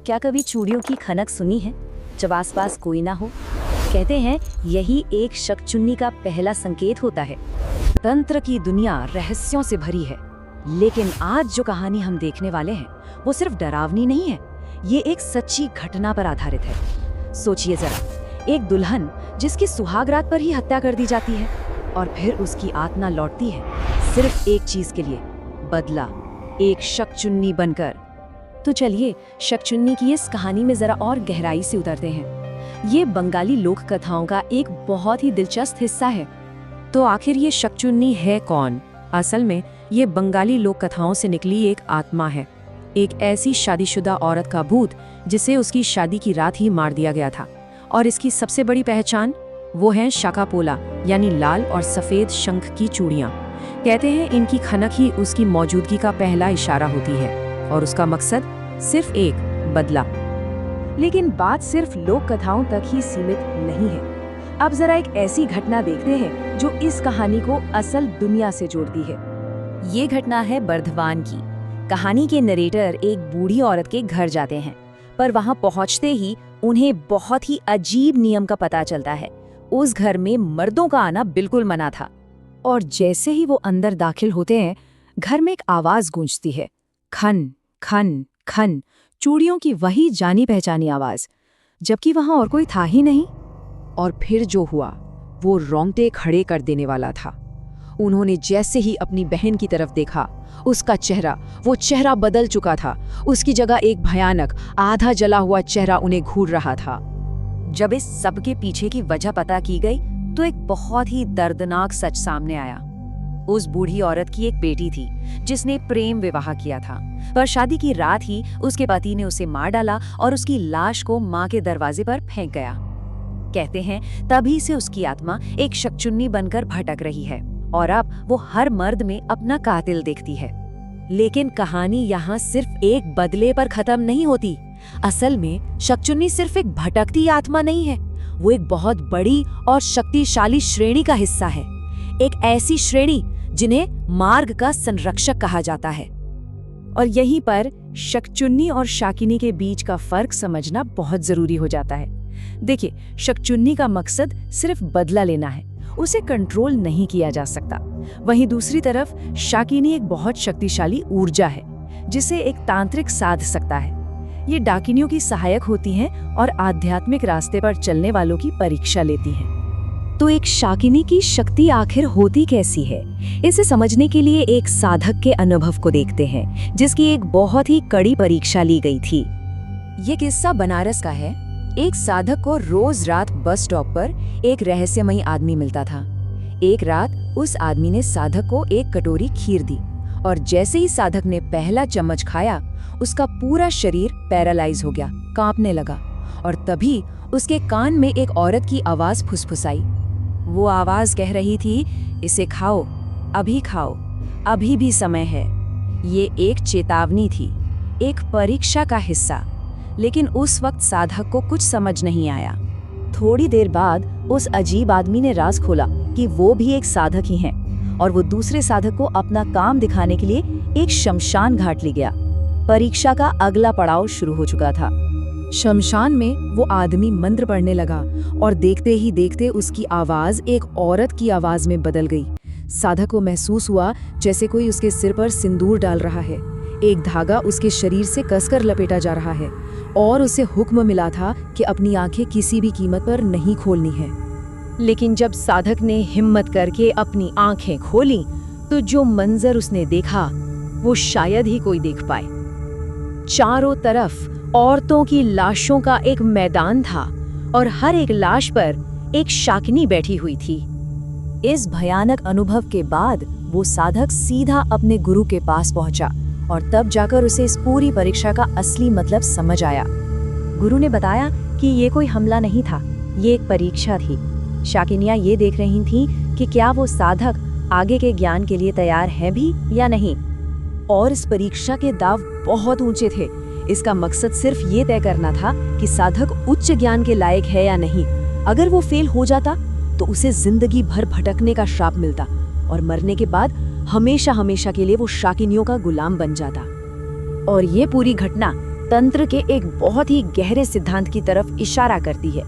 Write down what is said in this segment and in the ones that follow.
क्या कभी चूड़ियों की खनक सुनी है जब आसपास कोई ना हो? कहते हैं यही एक शकचुन्नी का पहला संकेत होता है। तंत्र की दुनिया रहस्यों से भरी है, लेकिन आज जो कहानी हम देखने वाले हैं वो सिर्फ डरावनी नहीं है, ये एक सच्ची घटना पर आधारित है। सोचिए जरा, एक दुल्हन जिसकी सुहागरात पर ही हत्या कर दी जाती है और फिर उसकी आत्मा लौटती है सिर्फ एक चीज के लिए, बदला, एक शकचुन्नी बनकर। तो चलिए शकचुन्नी की इस कहानी में जरा और गहराई से उतरते हैं। ये बंगाली लोक कथाओं का एक बहुत ही दिलचस्प हिस्सा है। तो आखिर ये शकचुन्नी है कौन? असल में ये बंगाली लोक कथाओं से निकली एक आत्मा है, एक ऐसी शादीशुदा औरत का भूत जिसे उसकी शादी की रात ही मार दिया गया था। और इसकी सबसे बड़ी पहचान वो है शाकापोला, यानी लाल और सफेद शंख की चूड़ियाँ। कहते हैं इनकी खनक ही उसकी मौजूदगी का पहला इशारा होती है और उसका मकसद सिर्फ एक, बदला। लेकिन बात सिर्फ लोक कथाओं तक ही सीमित नहीं है। अब जरा एक ऐसी घटना देखते हैं जो इस कहानी को असल दुनिया से जोड़ती है। ये घटना है बर्धवान की। कहानी के नरेटर एक बूढ़ी औरत के घर जाते हैं, पर वहां पहुंचते ही उन्हें बहुत ही अजीब नियम का पता चलता है। उस घर में मर्दों का आना बिल्कुल मना था। और जैसे ही वो अंदर दाखिल होते हैं, घर में एक आवाज गूंजती है, खन खन खन, चूड़ियों की वही जानी पहचानी आवाज, जबकि वहां और कोई था ही नहीं। और फिर जो हुआ वो रोंगटे खड़े कर देने वाला था। उन्होंने जैसे ही अपनी बहन की तरफ देखा, उसका वो चेहरा बदल चुका था। उसकी जगह एक भयानक आधा जला हुआ चेहरा उन्हें घूर रहा था। जब इस सब के पीछे की वजह पता की गई तो एक बहुत ही दर्दनाक सच सामने आया। उस बूढ़ी औरत की एक बेटी थी जिसने प्रेम विवाह किया था, पर शादी की रात ही उसके पति ने उसे मार डाला और उसकी लाश को मां के दरवाजे पर फेंक गया। कहते हैं तभी से उसकी आत्मा एक शकचुन्नी बनकर भटक रही है और अब वो हर मर्द में अपना कातिल देखती है। लेकिन कहानी यहाँ सिर्फ एक बदले पर खत्म नहीं होती। असल में शकचुन्नी सिर्फ एक भटकती आत्मा नहीं है, वो एक बहुत बड़ी और शक्तिशाली श्रेणी का हिस्सा है। एक ऐसी श्रेणी जिन्हें मार्ग का संरक्षक कहा जाता है। और यहीं पर शकचुन्नी और शाकिनी के बीच का फर्क समझना बहुत जरूरी हो जाता है। देखिए, शकचुन्नी का मकसद सिर्फ बदला लेना है, उसे कंट्रोल नहीं किया जा सकता। वहीं दूसरी तरफ शाकिनी एक बहुत शक्तिशाली ऊर्जा है जिसे एक तांत्रिक साध सकता है। ये डाकिनियों की सहायक होती हैं और आध्यात्मिक रास्ते पर चलने वालों की परीक्षा लेती हैं। तो एक शाकिनी की शक्ति आखिर होती कैसी है? इसे समझने के लिए एक साधक के अनुभव को देखते हैं, जिसकी एक बहुत ही कड़ी परीक्षा ली गई थी। ये किस्सा बनारस का है। एक साधक को रोज रात बस स्टॉप पर एक रहस्यमयी आदमी मिलता था। एक रात उस आदमी ने साधक को एक कटोरी खीर दी और जैसे ही साधक ने पहला चम्मच खाया, उसका पूरा शरीर पैरालाइज हो गया, कांपने लगा। और तभी उसके कान में एक औरत की आवाज फुसफुसाई। वो आवाज कह रही थी, इसे खाओ, अभी भी समय है। ये एक चेतावनी थी, एक परीक्षा का हिस्सा। लेकिन उस वक्त साधक को कुछ समझ नहीं आया। थोड़ी देर बाद उस अजीब आदमी ने राज खोला कि वो भी एक साधक ही हैं और वो दूसरे साधक को अपना काम दिखाने के लिए एक शमशान घाट ले गया। परीक्षा का अगला पड़ाव शुरू हो चुका था। शमशान में वो आदमी मंत्र पढ़ने लगा और देखते ही देखते उसकी आवाज एक औरत की आवाज में बदल गई। साधक को महसूस हुआ जैसे कोई उसके सिर पर सिंदूर डाल रहा है। एक धागा उसके शरीर से कसकर लपेटा जा रहा है और उसे हुक्म मिला था कि अपनी आंखें किसी भी कीमत पर नहीं खोलनी है। लेकिन जब साधक ने हिम्मत करके अपनी आंखें खोली तो जो मंजर उसने देखा वो शायद ही कोई देख पाए। चारों तरफ औरतों की लाशों का एक मैदान था और हर एक लाश पर एक शाकिनी बैठी हुई थी। इस भयानक अनुभव के बाद वो साधक सीधा अपने गुरु के पास पहुंचा और तब जाकर उसे इस पूरी परीक्षा का असली मतलब समझ आया। गुरु ने बताया कि ये कोई हमला नहीं था, ये एक परीक्षा थी। शाकिनियां ये देख रही थीं कि क्या वो साधक आगे के ज्ञान के लिए तैयार है भी या नहीं। और इस परीक्षा के दाव बहुत ऊंचे थे। इसका मकसद सिर्फ ये तय करना था कि साधक उच्च ज्ञान के लायक है या नहीं। अगर वो फेल हो जाता तो उसे जिंदगी भर भटकने का श्राप मिलता और मरने के बाद हमेशा हमेशा के लिए वो शाकिनियों का गुलाम बन जाता। और ये पूरी घटना तंत्र के एक बहुत ही गहरे सिद्धांत की तरफ इशारा करती है।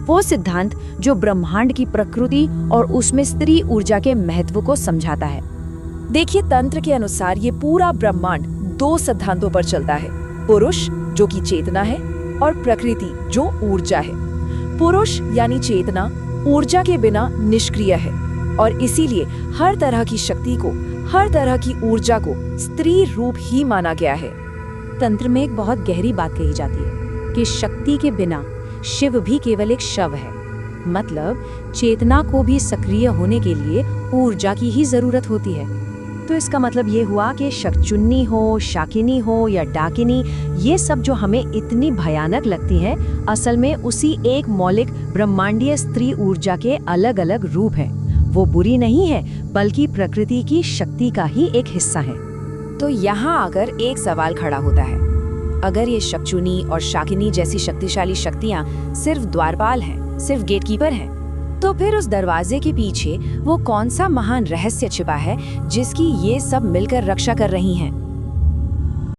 वो सिद्धांत जो ब्रह्मांड की प्रकृति और उसमें स्त्री ऊर्जा के महत्व को समझाता है। देखिए, तंत्र के अनुसार ये पूरा ब्रह्मांड 2 सिद्धांतों पर चलता है। पुरुष जो कि चेतना है और प्रकृति जो ऊर्जा है। पुरुष यानी चेतना ऊर्जा के बिना निष्क्रिय है और इसीलिए हर तरह की शक्ति को, हर तरह की ऊर्जा को स्त्री रूप ही माना गया है। तंत्र में एक बहुत गहरी बात कही जाती है कि शक्ति के बिना शिव भी केवल एक शव है। मतलब चेतना को भी सक्रिय होने के लिए ऊर्जा की ही जरूरत होती है। तो इसका मतलब ये हुआ कि शक्चुन्नी हो, शाकिनी हो या डाकिनी, ये सब जो हमें इतनी भयानक लगती है, असल में उसी एक मौलिक ब्रह्मांडीय स्त्री ऊर्जा के अलग अलग रूप हैं। वो बुरी नहीं है, बल्कि प्रकृति की शक्ति का ही एक हिस्सा है। तो यहाँ आकर एक सवाल खड़ा होता है, अगर ये शक्चुनी और शाकिनी जैसी शक्तिशाली शक्तियाँ सिर्फ द्वारपाल हैं, सिर्फ गेटकीपर हैं, तो फिर उस दरवाजे के पीछे वो कौन सा महान रहस्य छिपा है जिसकी ये सब मिलकर रक्षा कर रही हैं?